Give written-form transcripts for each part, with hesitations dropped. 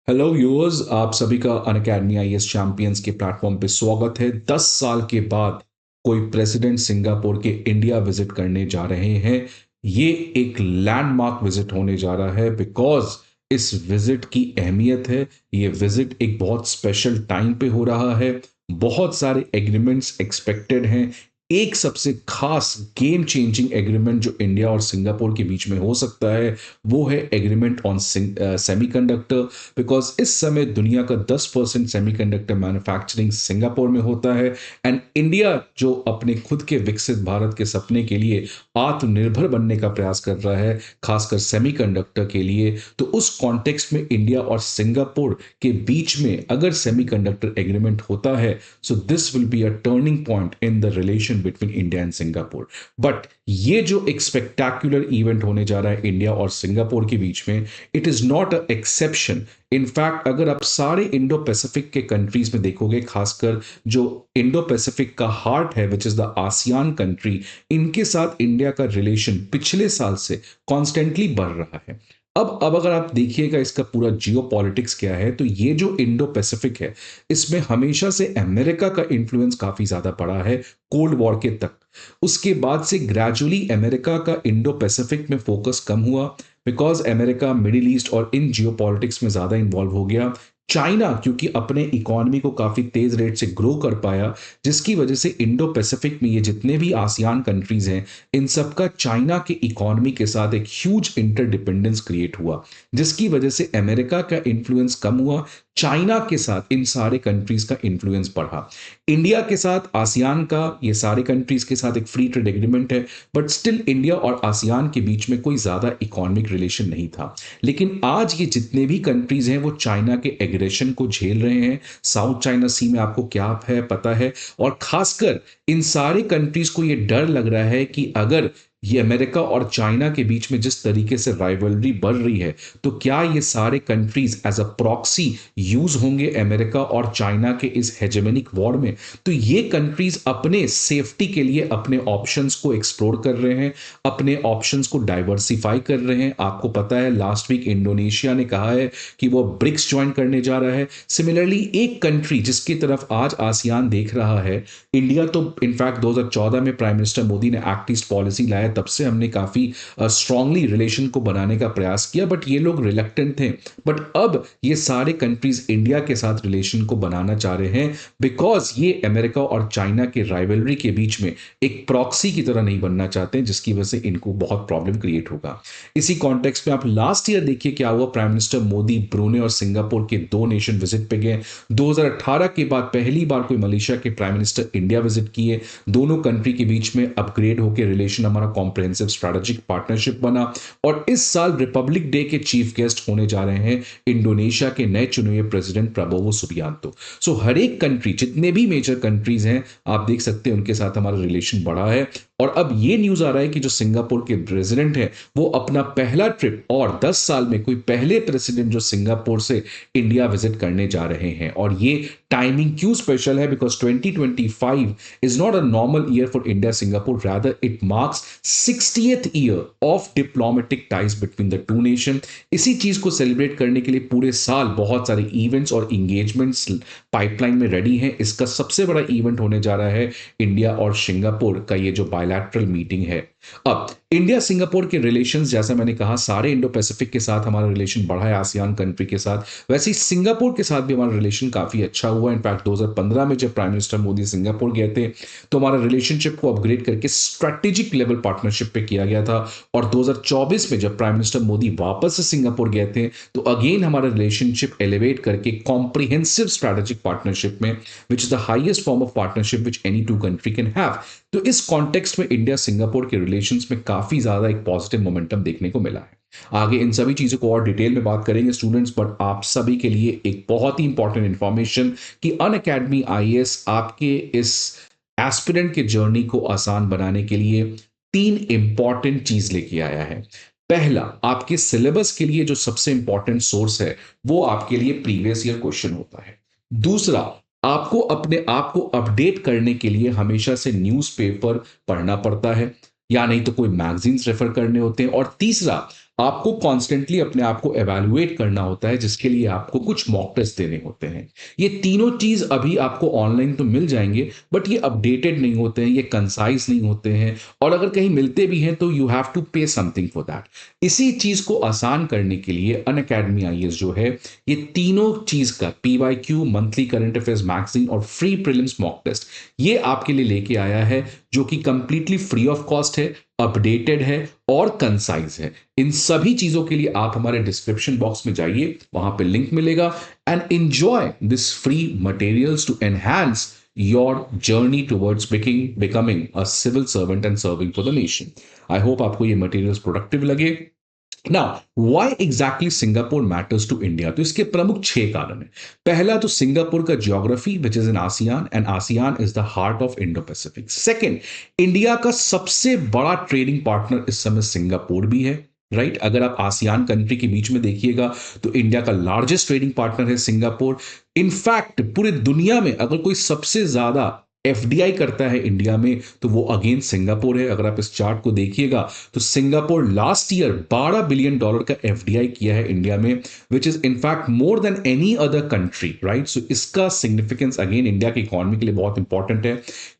Hello viewers, आप सभी का अनअकैडमी आईएएस चैंपियंस के प्लेटफॉर्म पे स्वागत है। 10 साल के बाद कोई प्रेसिडेंट सिंगापुर के इंडिया विजिट करने जा रहे हैं। ये एक लैंडमार्क विजिट होने जा रहा है बिकॉज इस विजिट की अहमियत है। ये विजिट एक बहुत स्पेशल टाइम पे हो रहा है। बहुत सारे एग्रीमेंट्स एक्सपेक्टेड हैं। एक सबसे खास गेम चेंजिंग एग्रीमेंट जो इंडिया और सिंगापुर के बीच में हो सकता है वो है एग्रीमेंट ऑन सेमीकंडक्टर। बिकॉज इस समय दुनिया का 10% सेमीकंडक्टर मैन्युफैक्चरिंग सिंगापुर में होता है। एंड इंडिया जो अपने खुद के विकसित भारत के सपने के लिए आत्मनिर्भर बनने का प्रयास कर रहा है, खासकर सेमीकंडक्टर के लिए, तो उस कॉन्टेक्स्ट में इंडिया और सिंगापुर के बीच में अगर सेमीकंडक्टर एग्रीमेंट होता है, so this will be a turning point in the relation between India and Singapore. But ये जो एक स्पेक्टैक्युलर इवेंट होने जा रहा है इंडिया और सिंगापुर के बीच में, it is not a exception. In fact अगर आप सारे इंडो पैसिफिक के कंट्रीज में देखोगे, खासकर जो इंडो पैसिफिक का हार्ट है which is the ASEAN country, इनके साथ इंडिया का रिलेशन पिछले साल से कॉन्स्टेंटली बढ़ रहा है। अब अगर आप देखिएगा इसका पूरा जियो पॉलिटिक्स क्या है, तो ये जो इंडो पैसिफिक है इसमें हमेशा से अमेरिका का इन्फ्लुएंस काफी ज्यादा पड़ा है, कोल्ड वॉर के तक। उसके बाद से ग्रेजुअली अमेरिका का इंडो पैसिफिक में फोकस कम हुआ बिकॉज अमेरिका मिडिल ईस्ट और इन जियो पॉलिटिक्स में ज्यादा इन्वॉल्व हो गया। चाइना क्योंकि अपने इकोनॉमी को काफी तेज रेट से ग्रो कर पाया, जिसकी वजह से इंडो पैसिफिक में ये जितने भी आसियान कंट्रीज हैं, इन सबका चाइना के इकोनॉमी के साथ एक ह्यूज इंटरडिपेंडेंस क्रिएट हुआ, जिसकी वजह से अमेरिका का इन्फ्लुएंस कम हुआ। चाइना के साथ इन सारे कंट्रीज का इन्फ्लुएंस बढ़ा। इंडिया के साथ आसियान का, ये सारे कंट्रीज के साथ एक फ्री ट्रेड एग्रीमेंट है, बट स्टिल इंडिया और आसियान के बीच में कोई ज्यादा इकोनॉमिक रिलेशन नहीं था। लेकिन आज ये जितने भी कंट्रीज हैं वो चाइना के एग्रेशन को झेल रहे हैं। साउथ चाइना सी में आपको क्या है पता है, और खासकर इन सारे कंट्रीज को ये डर लग रहा है कि अगर ये अमेरिका और चाइना के बीच में जिस तरीके से राइवलरी बढ़ रही है, तो क्या ये सारे countries as a proxy use होंगे अमेरिका और चाइना के इस हेजेमनिक वॉर में। तो ये कंट्रीज अपने सेफ्टी के लिए अपने ऑप्शंस को एक्सप्लोर कर रहे हैं, अपने ऑप्शंस को डाइवर्सिफाई कर रहे हैं। आपको पता है लास्ट वीक इंडोनेशिया ने कहा है कि वो ब्रिक्स ज्वाइन करने जा रहा है। सिमिलरली एक कंट्री जिसकी तरफ आज आसियान देख रहा है, इंडिया, तो इनफैक्ट 2014 में प्राइम मिनिस्टर मोदी ने एक्ट ईस्ट पॉलिसी लाया, तब से हमने काफी स्ट्रांगली रिलेशन को बनाने का प्रयास किया, बट ये लोग रिलक्टेंट थे। बट अब ये सारे कंट्रीज इंडिया के साथ रिलेशन को बनाना चाह रहे हैं बिकॉज ये अमेरिका और चाइना के राइवलरी के बीच में एक प्रॉक्सी की तरह नहीं बनना चाहते, जिसकी वजह से इनको बहुत प्रॉब्लम क्रिएट होगा। इसी कॉन्टेक्स्ट में आप लास्ट ईयर देखिए क्या हुआ। प्राइम मिनिस्टर मोदी ब्रूने और सिंगापुर के 2 नेशन विजिट पे गए। 2018 के बाद पहली बार कोई मलेशिया के प्राइम मिनिस्टर इंडिया विजिट किए। दोनों कंट्री के बीच में अपग्रेड होकर रिलेशन हमारा कॉम्प्रिहेंसिव स्ट्रेटेजिक पार्टनरशिप बना। और इस साल रिपब्लिक डे के चीफ गेस्ट होने जा रहे हैं इंडोनेशिया के नए चुने हुए प्रेसिडेंट प्रबोवो सुबियांतो। सो हर एक कंट्री, जितने भी मेजर कंट्रीज हैं, आप देख सकते हैं उनके साथ हमारा रिलेशन बढ़ा है। और अब ये न्यूज आ रहा है कि जो सिंगापुर के प्रेसिडेंट हैं वो अपना पहला ट्रिप और 10 साल में कोई पहले प्रेसिडेंट जो सिंगापुर से इंडिया विजिट करने जा रहे हैं। और ये टाइमिंग क्यों स्पेशल है, because 2025 is not a normal year for India Singapore, rather it marks 60th year of diplomatic ties between the two nation. इसी चीज को सेलिब्रेट करने के लिए पूरे साल बहुत सारे इवेंट्स और इंगेजमेंट्स पाइपलाइन में रेडी हैं। इसका सबसे बड़ा इवेंट होने जा रहा है इंडिया और सिंगापुर का ये जो बायलैटरल मीटिंग है। अब इंडिया सिंगापुर के रिलेशंस, जैसा मैंने कहा, सारे इंडो पैसिफिक के साथ हमारा रिलेशन बढ़ा है आसियान कंट्री के साथ, वैसे ही सिंगापुर के साथ भी हमारा रिलेशन काफी अच्छा हुआ। इनफैक्ट 2015 में जब प्राइम मिनिस्टर मोदी सिंगापुर गए थे तो हमारा रिलेशनशिप को अपग्रेड करके स्ट्रेटेजिक लेवल पार्टनरशिप पे किया गया था। और 2024 में जब प्राइम मिनिस्टर मोदी वापस से सिंगापुर गए थे तो अगेन हमारा रिलेशनशिप एलिवेट करके कॉम्प्रिहेंसिव स्ट्रेटेजिक पार्टनरशिप में, which is the highest form of partnership which any two country can have. तो इस कॉन्टेक्स्ट में इंडिया सिंगापुर के रिलेशंस में काफी ज्यादा एक पॉजिटिव मोमेंटम देखने को मिला है। आगे इन सभी चीजों को और डिटेल में बात करेंगे स्टूडेंट्स, बट आप सभी के लिए एक बहुत ही इंपॉर्टेंट इंफॉर्मेशन कि अनअकैडमी आईएएस आपके इस एस्पिरेंट के जर्नी को आसान बनाने के लिए 3 इंपॉर्टेंट चीज लेके आया है। पहला, आपके सिलेबस के लिए जो सबसे इंपॉर्टेंट सोर्स है वो आपके लिए प्रीवियस ईयर क्वेश्चन होता है। दूसरा, आपको अपने आप को अपडेट करने के लिए हमेशा से न्यूज़पेपर पढ़ना पड़ता है, या नहीं तो कोई मैगजीन्स रेफर करने होते हैं। और तीसरा, आपको कॉन्स्टेंटली अपने आप को एवेल्युएट करना होता है, जिसके लिए आपको कुछ मॉक टेस्ट देने होते हैं। ये तीनों चीज अभी आपको ऑनलाइन तो मिल जाएंगे, बट ये अपडेटेड नहीं होते हैं, ये कंसाइज नहीं होते हैं, और अगर कहीं मिलते भी हैं तो यू हैव टू पे समथिंग फॉर दैट। इसी चीज को आसान करने के लिए अनअकैडमी आईएएस जो है, ये तीनों चीज का PYQ, monthly current affairs magazine और फ्री प्रीलिम्स मॉक टेस्ट ये आपके लिए लेके आया है, जो कि कंप्लीटली फ्री ऑफ कॉस्ट है, अपडेटेड है और कंसाइज है। इन सभी चीजों के लिए आप हमारे डिस्क्रिप्शन बॉक्स में जाइए, वहां पे लिंक मिलेगा, and enjoy this free materials to enhance your journey towards becoming a civil servant and serving for the nation. I hope आपको ये मटेरियल्स प्रोडक्टिव लगे। Now why exactly Singapore matters to India, तो इसके प्रमुख 6 कारण हैं। पहला तो सिंगापुर का geography which is in ASEAN, and ASEAN is the heart of Indo Pacific. Second, India का सबसे बड़ा ट्रेडिंग पार्टनर इस समय सिंगापुर भी है, राइट अगर आप आसियान कंट्री के बीच में देखिएगा तो इंडिया का लार्जेस्ट ट्रेडिंग पार्टनर है सिंगापुर। इनफैक्ट पूरी दुनिया में अगर कोई सबसे ज्यादा एफडीआई करता है इंडिया में तो वो अगेन सिंगापुर है। अगर आप इस चार्ट को देखिएगा तो सिंगापुर लास्ट ईयर $12 बिलियन का एफडीआई किया है इंडिया में, which is in fact more than any other country, right. So इसका सिग्निफिकेंस अगेन इंडिया की इकोनॉमी के लिए बहुत इंपॉर्टेंट है।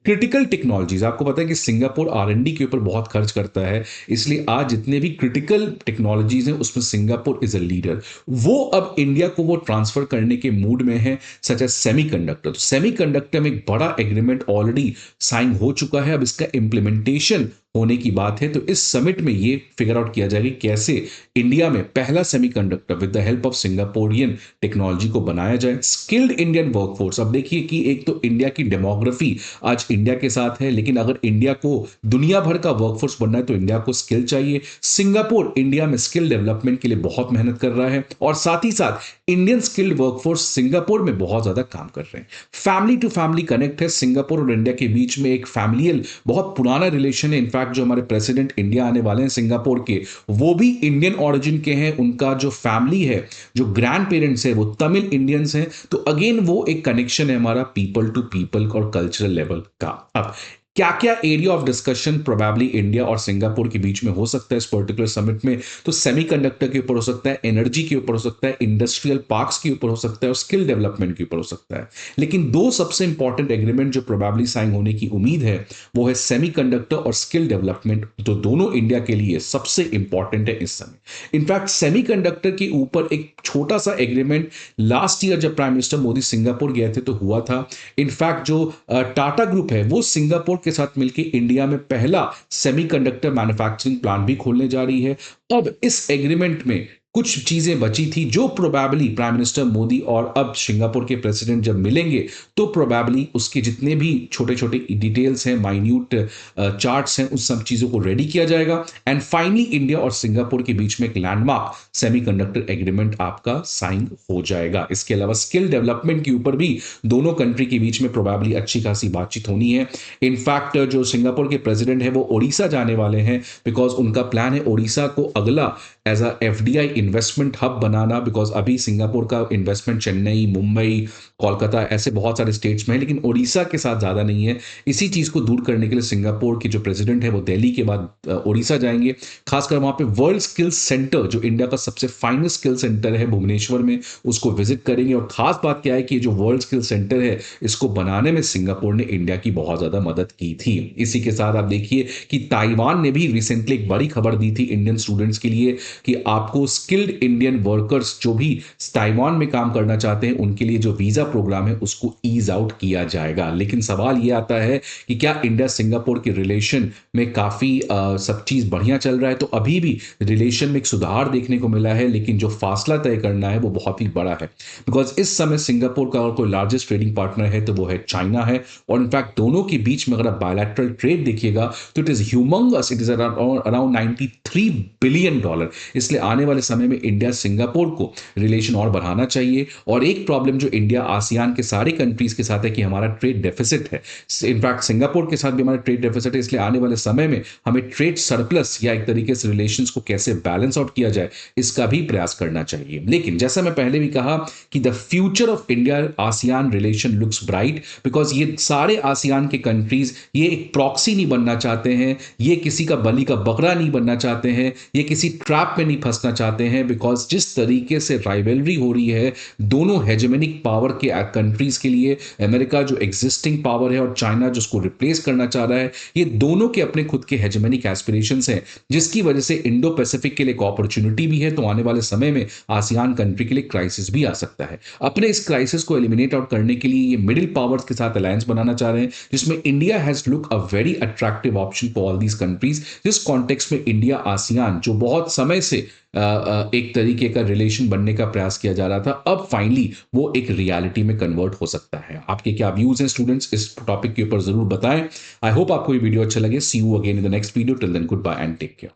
क्रिटिकल टेक्नोलॉजीज, आपको पता है कि सिंगापुर आर&डी के ऊपर बहुत खर्च करता है, इसलिए आज जितने भी क्रिटिकल टेक्नोलॉजीज हैं उसमें सिंगापुर इज अ लीडर। वो अब इंडिया को वो ट्रांसफर करने के मूड में है, सच एज सेमीकंडक्टर। तो सेमीकंडक्टर में एक बड़ा एग्रीमेंट ऑलरेडी साइन हो चुका है, अब इसका इंप्लीमेंटेशन होने की बात है। तो इस समिट में ये फिगर आउट किया जाएगा कैसे इंडिया में पहला semiconductor with the help of Singaporean technology को बनाया जाए। स्किल्ड इंडियन वर्कफोर्स, अब देखिए कि एक तो इंडिया की डेमोग्राफी आज इंडिया के साथ है, लेकिन अगर इंडिया को दुनिया भर का वर्कफोर्स बनना है तो इंडिया को स्किल चाहिए। सिंगापुर इंडिया में स्किल डेवलपमेंट के लिए बहुत मेहनत कर रहा है, और साथ ही साथ इंडियन स्किल्ड वर्कफोर्स सिंगापुर में बहुत ज्यादा काम कर रहे हैं। फैमिली टू फैमिली कनेक्ट है, सिंगापुर और इंडिया के बीच में एक फैमिलियल बहुत पुराना रिलेशन है। इनफैक्ट जो हमारे प्रेसिडेंट इंडिया आने वाले हैं सिंगापुर के, वो भी इंडियन ऑरिजिन के हैं, उनका जो फैमिली है, जो ग्रैंड पेरेंट्स है वो तमिल इंडियंस हैं। तो अगेन वो एक कनेक्शन है हमारा पीपल टू पीपल और कल्चरल लेवल का। अब क्या क्या area of discussion probably India और सिंगापुर के बीच में हो सकता है इस पर्टिकुलर समिट में, तो सेमीकंडक्टर के ऊपर हो सकता है, एनर्जी के ऊपर हो सकता है, इंडस्ट्रियल पार्क्स के ऊपर हो सकता है, और स्किल डेवलपमेंट के ऊपर हो सकता है। लेकिन दो सबसे इंपॉर्टेंट एग्रीमेंट जो प्रोबेबली साइन होने की उम्मीद है वो है सेमीकंडक्टर और स्किल डेवलपमेंट, तो दोनों इंडिया के लिए सबसे इंपॉर्टेंट है इस समय। इनफैक्ट सेमीकंडक्टर के ऊपर एक छोटा सा एग्रीमेंट लास्ट ईयर जब प्राइम मिनिस्टर मोदी सिंगापुर गए थे तो हुआ था। इनफैक्ट जो टाटा ग्रुप है वो सिंगापुर के साथ मिलकर इंडिया में पहला सेमीकंडक्टर मैन्युफैक्चरिंग प्लांट भी खोलने जा रही है। अब इस एग्रीमेंट में कुछ चीजें बची थी जो प्रोबेबली प्राइम मिनिस्टर मोदी और अब सिंगापुर के प्रेसिडेंट जब मिलेंगे तो प्रोबेबली उसके जितने भी छोटे छोटे डिटेल्स हैं, माइन्यूट चार्ट्स हैं, उस सब चीजों को रेडी किया जाएगा, एंड फाइनली इंडिया और सिंगापुर के बीच में एक लैंडमार्क सेमीकंडक्टर एग्रीमेंट आपका साइन हो जाएगा। इसके अलावा स्किल डेवलपमेंट के ऊपर भी दोनों कंट्री के बीच में प्रोबेबली अच्छी खासी बातचीत होनी है। इनफैक्ट जो सिंगापुर के प्रेसिडेंट है वो ओडिशा जाने वाले हैं, बिकॉज उनका प्लान है ओडिशा को अगला as a FDI investment hub बनाना, बिकॉज अभी सिंगापुर का इन्वेस्टमेंट चेन्नई, मुंबई, कोलकाता ऐसे बहुत सारे स्टेट्स में है, लेकिन ओडिशा के साथ ज्यादा नहीं है। इसी चीज को दूर करने के लिए सिंगापुर के जो प्रेसिडेंट है वो दिल्ली के बाद ओडिशा जाएंगे। खासकर वहां पे वर्ल्ड स्किल सेंटर जो इंडिया का सबसे फाइनेस्ट स्किल सेंटर है भुवनेश्वर में, उसको विजिट करेंगे। और खास बात क्या है कि जो वर्ल्ड स्किल सेंटर है इसको बनाने में सिंगापुर ने इंडिया की बहुत ज्यादा मदद की थी। इसी के साथ आप देखिए कि ताइवान ने भी रिसेंटली एक बड़ी खबर दी थी इंडियन स्टूडेंट्स के लिए कि आपको स्किल्ड इंडियन वर्कर्स जो भी ताइवान में काम करना चाहते हैं उनके लिए जो वीजा प्रोग्राम है उसको ईज आउट किया जाएगा। लेकिन सवाल यह आता है कि क्या इंडिया सिंगापुर के रिलेशन में काफी सब चीज बढ़िया चल रहा है, तो अभी भी रिलेशन में एक सुधार देखने को मिला है, लेकिन जो फासला तय करना है वो बहुत ही बड़ा है। बिकॉज इस समय सिंगापुर का अगर कोई लार्जेस्ट ट्रेडिंग पार्टनर है तो वो है चाइना है, और इनफैक्ट दोनों के बीच में अगर आप बायलैटरल ट्रेड देखिएगा तो it is humongous, it is around $93 billion. इसलिए आने वाले समय समय में इंडिया सिंगापुर को रिलेशन और बढ़ाना चाहिए। और एक प्रॉब्लम जो इंडिया आसियान के सारे कंट्रीज के साथ है कि हमारा ट्रेड डेफिसिट है। इनफैक्ट सिंगापुर के साथ भी हमारा ट्रेड डेफिसिट है, इसलिए आने वाले समय में हमें ट्रेड सरप्लस या एक तरीके से रिलेशंस को कैसे बैलेंस आउट किया जाए, इसका भी प्रयास करना चाहिए। लेकिन जैसा मैं पहले भी कहा कि the future of India ASEAN relation looks bright, because ये सारे आसियान के कंट्रीज ये एक प्रॉक्सी नहीं बनना चाहते हैं, ये किसी का बलि का बकरा नहीं बनना चाहते हैं, ये किसी ट्रैप में नहीं फंसना चाहते हैं। बिकॉज जिस तरीके से राइवलरी हो रही है दोनों हेजेमोनिक पावर के कंट्रीज के लिए, अमेरिका जो एग्जिस्टिंग पावर है और चाइना जो उसको रिप्लेस करना चाह रहा है, ये दोनों के अपने खुद के हेजेमोनिक एस्पिरेशंस हैं, जिसकी वजह से इंडो पैसिफिक के लिए एक अपॉर्चुनिटी भी है। तो आने वाले समय में आसियान कंट्री के लिए क्राइसिस भी आ सकता है। अपने इस क्राइसिस को एलिमिनेट आउट करने के लिए ये मिडिल पावर्स के साथ अलायंस बनाना चाह रहे हैं, जिसमें India has look a very attractive option for all these countries. जिस कॉन्टेक्स्ट में इंडिया आसियान जो बहुत समय से एक तरीके का रिलेशन बनने का प्रयास किया जा रहा था, अब फाइनली वो एक रियलिटी में कन्वर्ट हो सकता है। आपके क्या व्यूज हैं स्टूडेंट्स, इस टॉपिक के ऊपर जरूर बताएं। आई होप आपको ये वीडियो अच्छा लगे। See you again in the next video. Till then goodbye and take care.